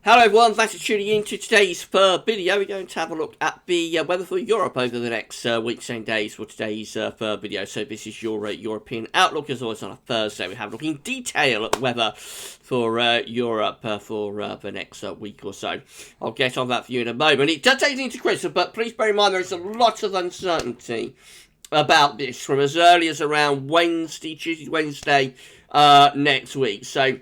Hello everyone, thanks for tuning in to today's video. We're going to have a look at the weather for Europe over the next weeks and days for today's video. So this is your European outlook, as always on a Thursday. We have a look in detail at weather for Europe for the next week or so. I'll get on that for you in a moment. It does take into Christmas, but please bear in mind there is a lot of uncertainty about this from as early as around Tuesday, Wednesday next week. So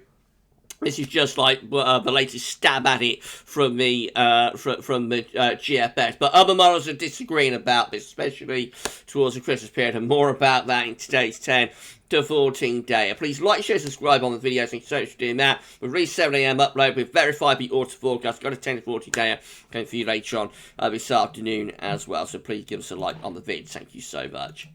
this is just like the latest stab at it from the GFS. But other models are disagreeing about this, especially towards the Christmas period, and more about that in today's 10 to 14 day. Please like, share, subscribe on the videos. Thank you so much for doing that. We've reached 7 AM upload with verified the auto forecast. Got a 10 to 14 day coming for you later on this afternoon as well. So please give us a like on the vid. Thank you so much.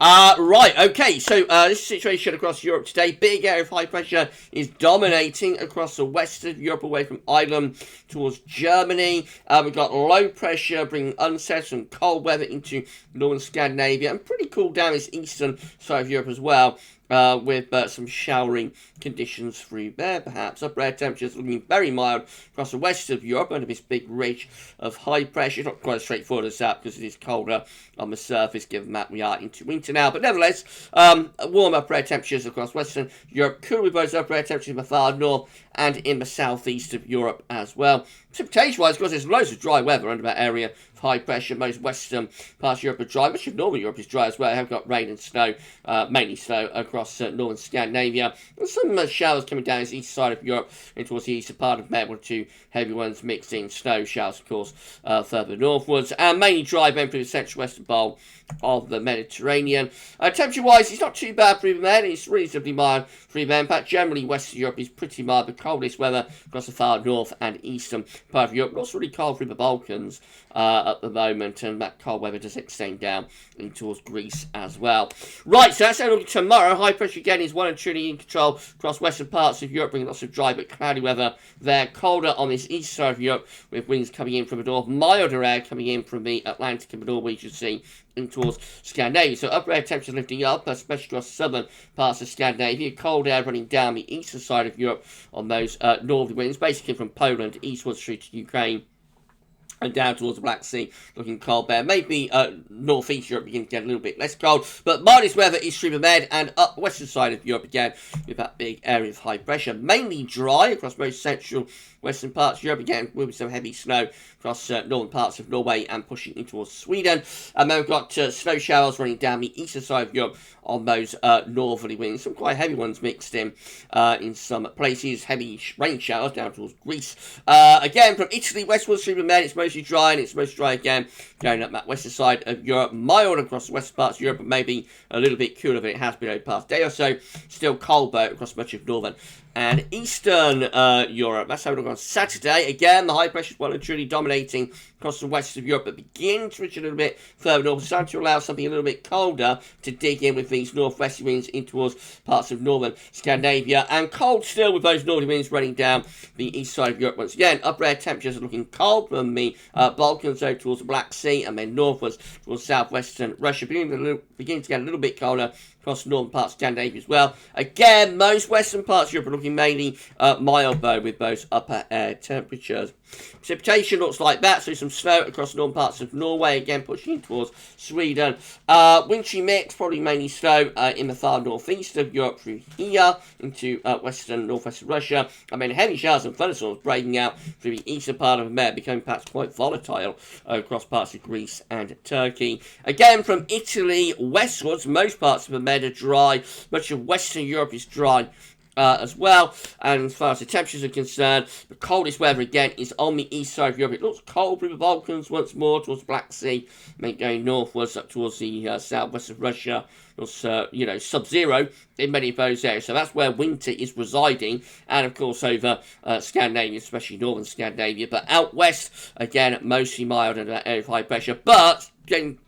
Right, okay, so this situation across Europe today. Big area of high pressure is dominating across the west of Europe, away from Ireland towards Germany. We've got low pressure bringing unsettled and cold weather into northern Scandinavia, and pretty cool down this eastern side of Europe as well. With some showering conditions through there, perhaps. Upper air temperatures looking very mild across the west of Europe under this big ridge of high pressure. It's not quite as straightforward as that because it is colder on the surface, given that we are into winter now. But nevertheless, warm upper air temperatures across western Europe. Cool with those upper air temperatures in the far north and in the southeast of Europe as well. Precipitation-wise, of course, there's loads of dry weather under that area of high pressure. Most western parts of Europe are dry. Much of northern Europe is dry as well. They've got rain and snow, mainly snow, across northern Scandinavia. And some showers coming down the east side of Europe and towards the eastern part of Med. 1 or 2 heavy ones mixed in. Snow showers, of course, further northwards. And mainly dry then through the central western bowl of the Mediterranean. Temperature-wise, it's not too bad through the Med. It's reasonably mild through the Med. In fact, generally, western Europe is pretty mild. The coldest weather across the far north and eastern part of Europe. Not really cold through the Balkans at the moment, and that cold weather does extend down in towards Greece as well. Right, so that's looking tomorrow. High pressure again is 1 and 2 in control across western parts of Europe, bringing lots of dry but cloudy weather there. Colder on this east side of Europe, with winds coming in from the north, milder air coming in from the Atlantic and the Norwegian Sea in towards Scandinavia. So upper air temperatures lifting up, especially across southern parts of Scandinavia. Cold air running down the eastern side of Europe on those northerly winds, basically from Poland eastwards through to Ukraine and down towards the Black Sea, looking cold there. Maybe northeast Europe beginning to get a little bit less cold, but mildest weather is through the Med and up western side of Europe again, with that big area of high pressure. Mainly dry across most central western parts of Europe, again with some heavy snow across northern parts of Norway and pushing in towards Sweden. And then we've got snow showers running down the eastern side of Europe on those northerly winds. Some quite heavy ones mixed in some places. Heavy rain showers down towards Greece. Again, from Italy westwards through the Med, it's mostly dry, and it's mostly dry again going up that western side of Europe. Mild across the western parts of Europe, but maybe a little bit cooler than it has been over the past day or so. Still cold, though, across much of northern and eastern Europe. That's how we look on Saturday. Again, the high pressure is well and truly dominating across the west of Europe, but begin to reach a little bit further north, starting to allow something a little bit colder to dig in with these northwest winds in towards parts of northern Scandinavia, and cold still with those northern winds running down the east side of Europe once again. Upper air temperatures are looking cold from the Balkans over towards the Black Sea, and then northwards towards southwestern Russia, beginning to get a little bit colder across the northern parts of Scandinavia as well. Again, most western parts of Europe are looking mainly mild, though, with those upper air temperatures. Precipitation looks like that, so some snow across the northern parts of Norway, again pushing towards Sweden. Wintry mix, probably mainly snow in the far northeast of Europe through here into northwestern Russia. And then heavy showers and thunderstorms breaking out through the eastern part of the Med, becoming perhaps quite volatile across parts of Greece and Turkey. Again, from Italy westwards, most parts of the Med are dry. Much of western Europe is dry as well, and as far as the temperatures are concerned, the coldest weather again is on the east side of Europe. It looks cold through the Balkans once more towards the Black Sea, going northwards up towards the southwest of Russia. It's sub-zero in many of those areas, so that's where winter is residing, and of course over Scandinavia, especially northern Scandinavia. But out west, again, mostly mild under that area of high pressure, but getting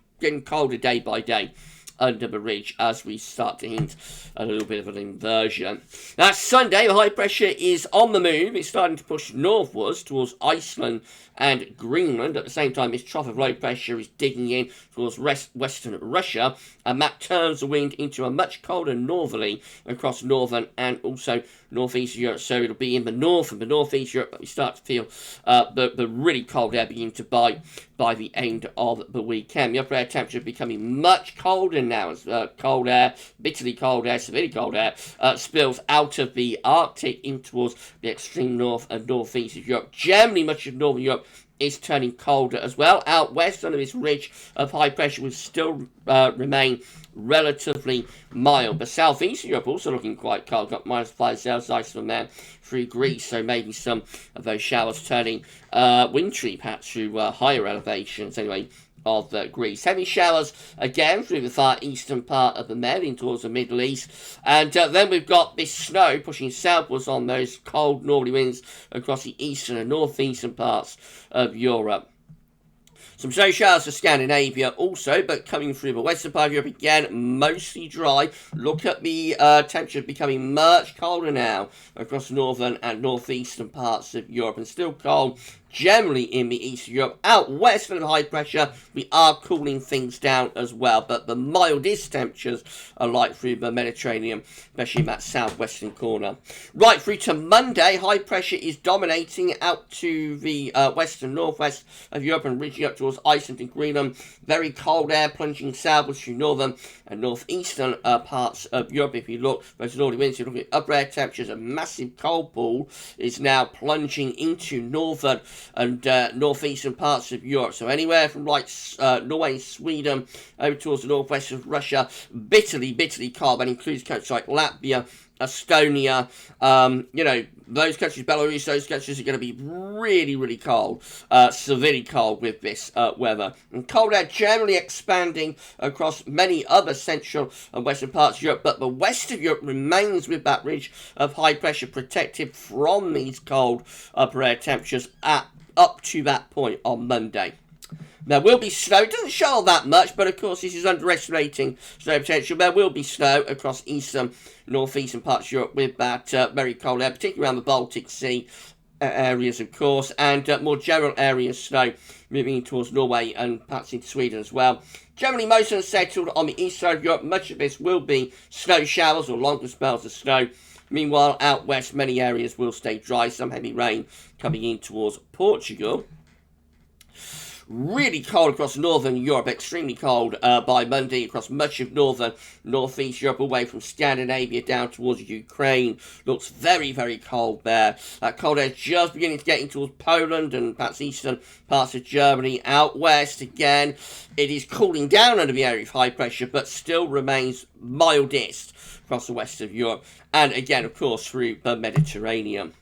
colder day by day. under the ridge as we start to hint at a little bit of an inversion. That's Sunday. The high pressure is on the move. It's starting to push northwards towards Iceland and Greenland. At the same time, this trough of low pressure is digging in towards western Russia, and that turns the wind into a much colder northerly across northern and also northeast Europe. So it'll be in the north and the northeast Europe that we start to feel the really cold air begin to bite by the end of the weekend. The upper air temperature becoming much colder now as cold air, bitterly cold air, severely cold air spills out of the Arctic in towards the extreme north and northeast of Europe. Generally, much of northern Europe is turning colder as well. Out west, under this ridge of high pressure will still remain relatively mild. But southeast Europe also looking quite cold. Got -5 Celsius Iceland there through Greece, so maybe some of those showers turning wintry perhaps through higher elevations anyway of Greece. Heavy showers again through the far eastern part of the Med in towards the Middle East, and then we've got this snow pushing southwards on those cold northerly winds across the eastern and northeastern parts of Europe. Some snow showers for Scandinavia also, but coming through the western part of Europe again, mostly dry. Look at the temperature becoming much colder now across northern and northeastern parts of Europe, and still cold generally in the east of Europe. Out west under high pressure, we are cooling things down as well, but the mildest temperatures are light through the Mediterranean, especially in that southwestern corner. Right through to Monday, high pressure is dominating out to the west and northwest of Europe and reaching up towards Iceland and Greenland. Very cold air plunging southwards through northern and northeastern parts of Europe. If you look, those northerly winds, you look at upper air temperatures, a massive cold pool is now plunging into northern and northeastern parts of Europe. So anywhere from like Norway, Sweden, over towards the northwest of Russia, bitterly cold. That includes countries like Latvia, Estonia, those countries, Belarus, those countries are going to be really cold, severely cold with this weather. And cold air generally expanding across many other central and western parts of Europe, but the west of Europe remains with that ridge of high pressure protected from these cold upper air temperatures up to that point on Monday. There will be snow. It doesn't show that much, but of course this is underestimating snow potential. There will be snow across eastern, northeastern parts of Europe with that very cold air, particularly around the Baltic Sea areas, of course, and more general areas snow moving towards Norway and perhaps into Sweden as well. Generally, most unsettled on the east side of Europe. Much of this will be snow showers or longer spells of snow. Meanwhile, out west, many areas will stay dry. Some heavy rain coming in towards Portugal. Really cold across northern Europe, extremely cold by Monday across much of northern, northeast Europe, away from Scandinavia down towards Ukraine. Looks very cold there. Cold air just beginning to get in towards Poland and perhaps eastern parts of Germany. Out west, again, it is cooling down under the area of high pressure, but still remains mildest across the west of Europe. And again, of course, through the Mediterranean.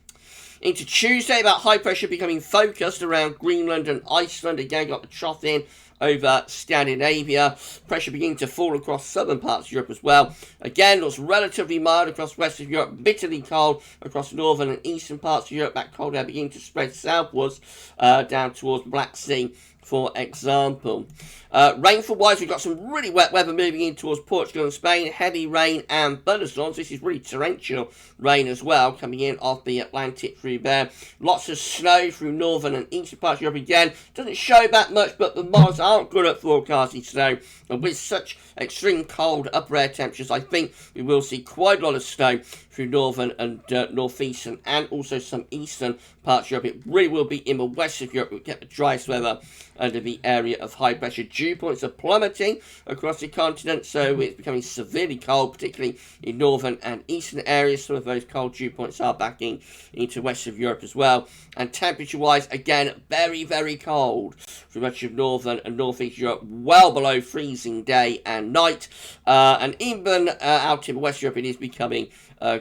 Into Tuesday, that high pressure becoming focused around Greenland and Iceland. Again, got the trough in over Scandinavia. Pressure beginning to fall across southern parts of Europe as well. Again, looks relatively mild across west of Europe, bitterly cold across northern and eastern parts of Europe. That cold air beginning to spread southwards down towards the Black Sea, for example. Rainfall-wise, we've got some really wet weather moving in towards Portugal and Spain. Heavy rain and thunderstorms. This is really torrential rain as well, coming in off the Atlantic through there. Lots of snow through northern and eastern parts of Europe again. Doesn't show that much, but the models aren't good at forecasting snow. And with such extreme cold upper air temperatures, I think we will see quite a lot of snow through northern and northeastern and also some eastern parts of Europe. It really will be in the west of Europe. We'll get the driest weather under the area of high pressure. Dew points are plummeting across the continent, so it's becoming severely cold, particularly in northern and eastern areas. Some of those cold dew points are backing into west of Europe as well. And temperature-wise, again, very cold for much of northern and northeast Europe, well below freezing day and night. And even out in West Europe, it is becoming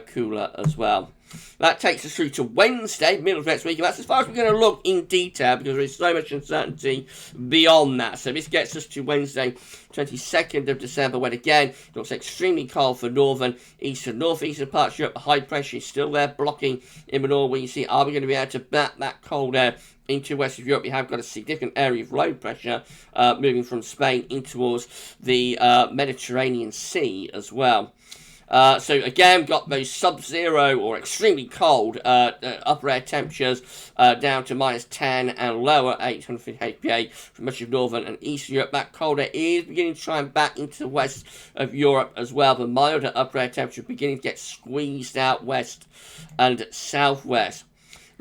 cooler as well. That takes us through to Wednesday, middle of next week, and that's as far as we're going to look in detail because there is so much uncertainty beyond that. So this gets us to Wednesday, 22nd of December, when again, it looks extremely cold for northern, eastern, northeastern parts of Europe. The high pressure is still there, blocking in the north, where you see, are we going to be able to bat that cold air into Western Europe? We have got a significant area of low pressure moving from Spain in towards the Mediterranean Sea as well. So again, we've got those sub-zero or extremely cold upper air temperatures down to -10 and lower 850 HPA for much of northern and eastern Europe. That cold air is beginning to try and back into the west of Europe as well. The milder upper air temperature beginning to get squeezed out west and southwest.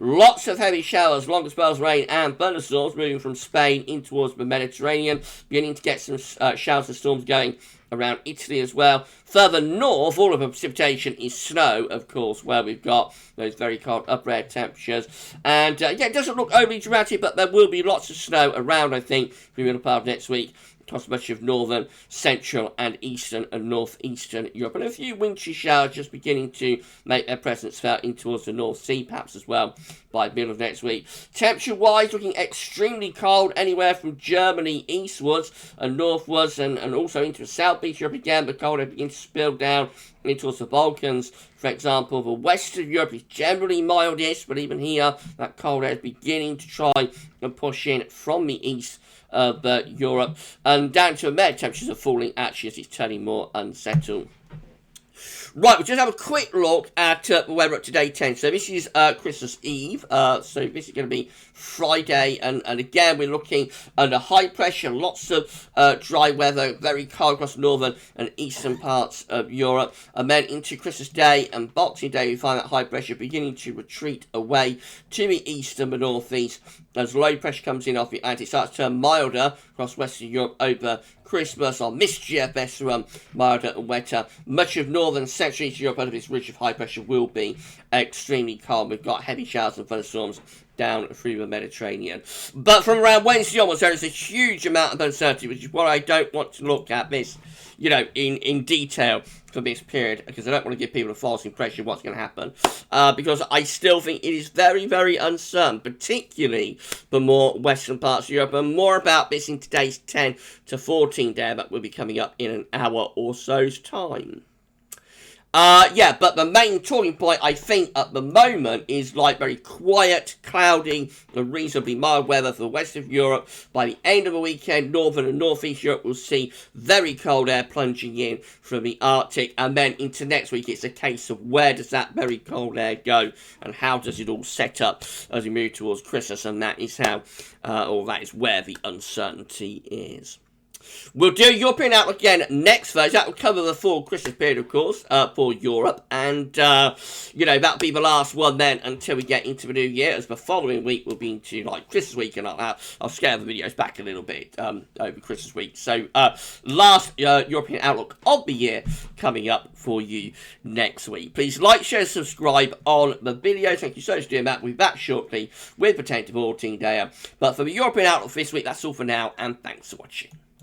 Lots of heavy showers, longer spells of rain and thunderstorms moving from Spain in towards the Mediterranean. Beginning to get some showers and storms going around Italy as well. Further north, all of the precipitation is snow, of course, where we've got those very cold upper air temperatures. And yeah, it doesn't look overly dramatic, but there will be lots of snow around, I think, for the middle part of next week across much of northern, central and eastern and northeastern Europe. And a few wintry showers just beginning to make their presence felt in towards the North Sea, perhaps as well, by the middle of next week. Temperature-wise, looking extremely cold anywhere from Germany eastwards and northwards and also into the southeast Europe again. The cold air begins to spill down into towards the Balkans. For example, the west of Europe is generally mildest, but even here, that cold air is beginning to try and push in from the east of Europe, and down to the Med, temperatures are falling actually as it's turning more unsettled. Right, we'll just have a quick look at the weather up to day 10. So this is Christmas Eve, so this is going to be Friday, and again we're looking under high pressure, lots of dry weather, very cold across northern and eastern parts of Europe, and then into Christmas Day and Boxing Day we find that high pressure beginning to retreat away to the east and the northeast as low pressure comes in off the Atlantic. It starts to turn milder across Western Europe over Christmas, or mischief, best run, milder and wetter. Much of northern and central Eastern Europe under this ridge of high pressure will be extremely cold. We've got heavy showers and thunderstorms down through the Mediterranean. But from around Wednesday onwards, there is a huge amount of uncertainty, which is why I don't want to look at this, you know, in detail for this period, because I don't want to give people a false impression of what's going to happen, because I still think it is very, very uncertain, particularly for more western parts of Europe, and more about this in today's 10 to 14 day that will be coming up in an hour or so's time. Yeah, but the main talking point, I think, at the moment is like very quiet, cloudy, and reasonably mild weather for the west of Europe. By the end of the weekend, northern and northeast Europe will see very cold air plunging in from the Arctic. And then into next week, it's a case of where does that very cold air go and how does it all set up as we move towards Christmas. And that is how, or that is where the uncertainty is. We'll do European outlook again next Thursday. That will cover the full Christmas period, of course, for Europe. And, you know, that'll be the last one then until we get into the new year, as the following week will be into, like, Christmas week and like that. I'll scale the videos back a little bit over Christmas week. So, last European outlook of the year coming up for you next week. Please like, share, subscribe on the video. Thank you so much for doing that. We'll be back shortly with the 10 to 14 day. But for the European outlook this week, that's all for now, and thanks for watching.